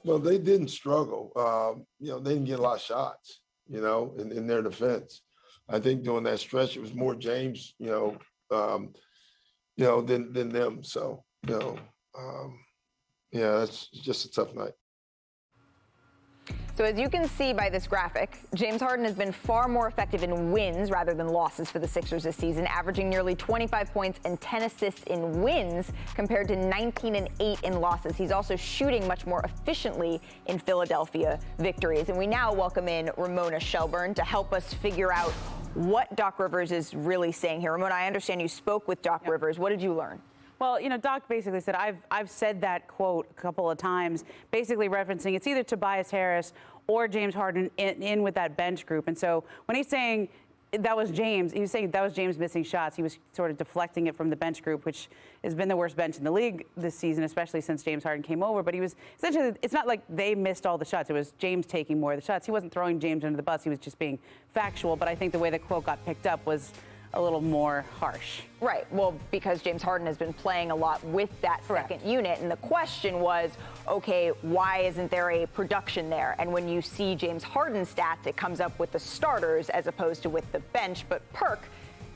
Well, they didn't struggle. They didn't get a lot of shots, in their defense. I think during that stretch, it was more James, than them. So, that's just a tough night. So as you can see by this graphic, James Harden has been far more effective in wins rather than losses for the Sixers this season, averaging nearly 25 points and 10 assists in wins compared to 19 and 8 in losses. He's also shooting much more efficiently in Philadelphia victories. And we now welcome in Ramona Shelburne to help us figure out what Doc Rivers is really saying here. Ramona, I understand you spoke with Doc Rivers. What did you learn? Well, Doc basically said, I've said that quote a couple of times, basically referencing it's either Tobias Harris or James Harden in with that bench group. And so when he's saying that was James, he was saying that was James missing shots. He was sort of deflecting it from the bench group, which has been the worst bench in the league this season, especially since James Harden came over. But he was essentially, it's not like they missed all the shots. It was James taking more of the shots. He wasn't throwing James under the bus. He was just being factual. But I think the way the quote got picked up was a little more harsh. Right. Well, because James Harden has been playing a lot with that second unit. And the question was, okay, why isn't there a production there? And when you see James Harden stats, it comes up with the starters as opposed to with the bench. But Perk,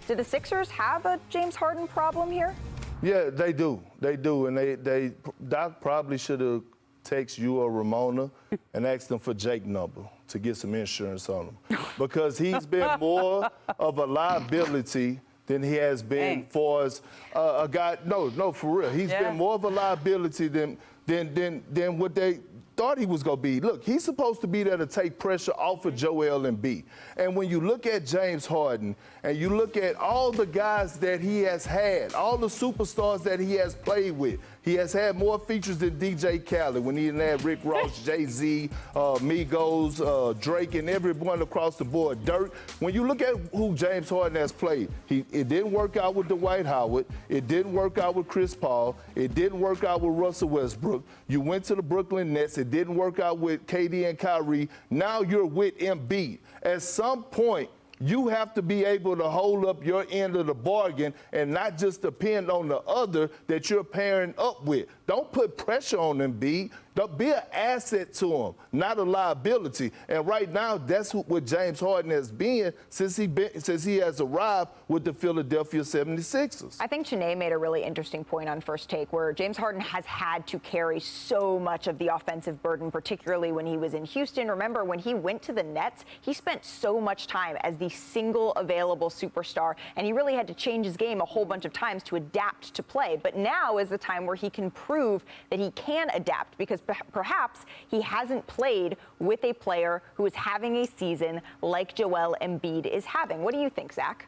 do the Sixers have a James Harden problem here? Yeah, they do. They do. And Doc probably should have texted you or Ramona and asked them for Jake number to get some insurance on him. Because he's been more of a liability than he has been for as a guy. No, for real. He's been more of a liability than what they thought he was going to be. Look, he's supposed to be there to take pressure off of Joel Embiid. And when you look at James Harden and you look at all the guys that he has had, all the superstars that he has played with, he has had more features than DJ Khaled when he had Rick Ross, Jay-Z, Migos, Drake, and everyone across the board. Dirk. When you look at who James Harden has played, it didn't work out with Dwight Howard. It didn't work out with Chris Paul. It didn't work out with Russell Westbrook. You went to the Brooklyn Nets. It didn't work out with KD and Kyrie. Now you're with Embiid. At some point, you have to be able to hold up your end of the bargain and not just depend on the other that you're pairing up with. Don't put pressure on Embiid. Be an asset to him, not a liability. And right now, that's what James Harden has been since he has arrived with the Philadelphia 76ers. I think Chiney made a really interesting point on First Take where James Harden has had to carry so much of the offensive burden, particularly when he was in Houston. Remember, when he went to the Nets, he spent so much time as the single available superstar, and he really had to change his game a whole bunch of times to adapt to play. But now is the time where he can prove that he can adapt, because perhaps he hasn't played with a player who is having a season like Joel Embiid is having. What do you think, Zach?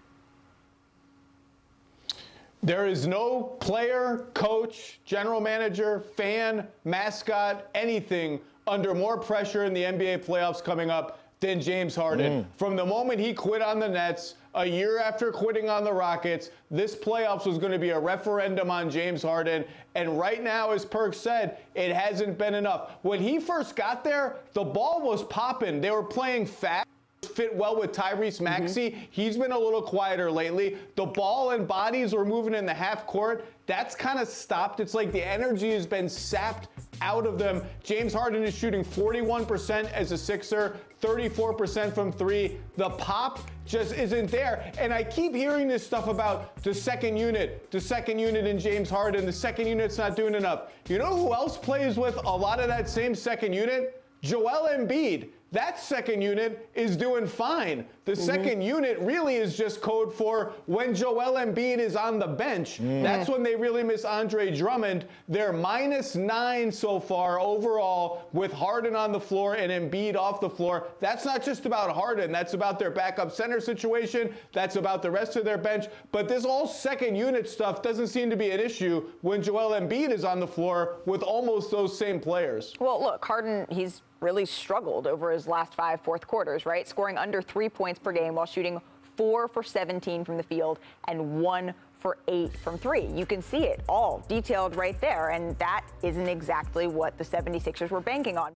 There is no player, coach, general manager, fan, mascot, anything under more pressure in the NBA playoffs coming up than James Harden. From the moment he quit on the Nets, a year after quitting on the Rockets, this playoffs was going to be a referendum on James Harden. And right now, as Perk said, it hasn't been enough. When he first got there, the ball was popping. They were playing fast. Fit well with Tyrese Maxey. He's been a little quieter lately. The ball and bodies were moving in the half court. That's kind of stopped. It's like the energy has been sapped out of them. James Harden is shooting 41% as a Sixer, 34% from three. The pop just isn't there. And I keep hearing this stuff about the second unit in James Harden. The second unit's not doing enough. You know who else plays with a lot of that same second unit? Joel Embiid. That second unit is doing fine. The second unit really is just code for when Joel Embiid is on the bench. That's when they really miss Andre Drummond. They're -9 so far overall with Harden on the floor and Embiid off the floor. That's not just about Harden. That's about their backup center situation. That's about the rest of their bench. But this all second unit stuff doesn't seem to be an issue when Joel Embiid is on the floor with almost those same players. Well, look, Harden, he's really struggled over his last 5 fourth quarters, right? Scoring under 3 points per game while shooting 4 for 17 from the field and 1 for 8 from 3. You can see it all detailed right there, and that isn't exactly what the 76ers were banking on.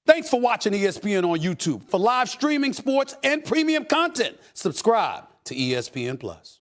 Thanks for watching ESPN on YouTube. For live streaming, sports, and premium content, subscribe to ESPN+.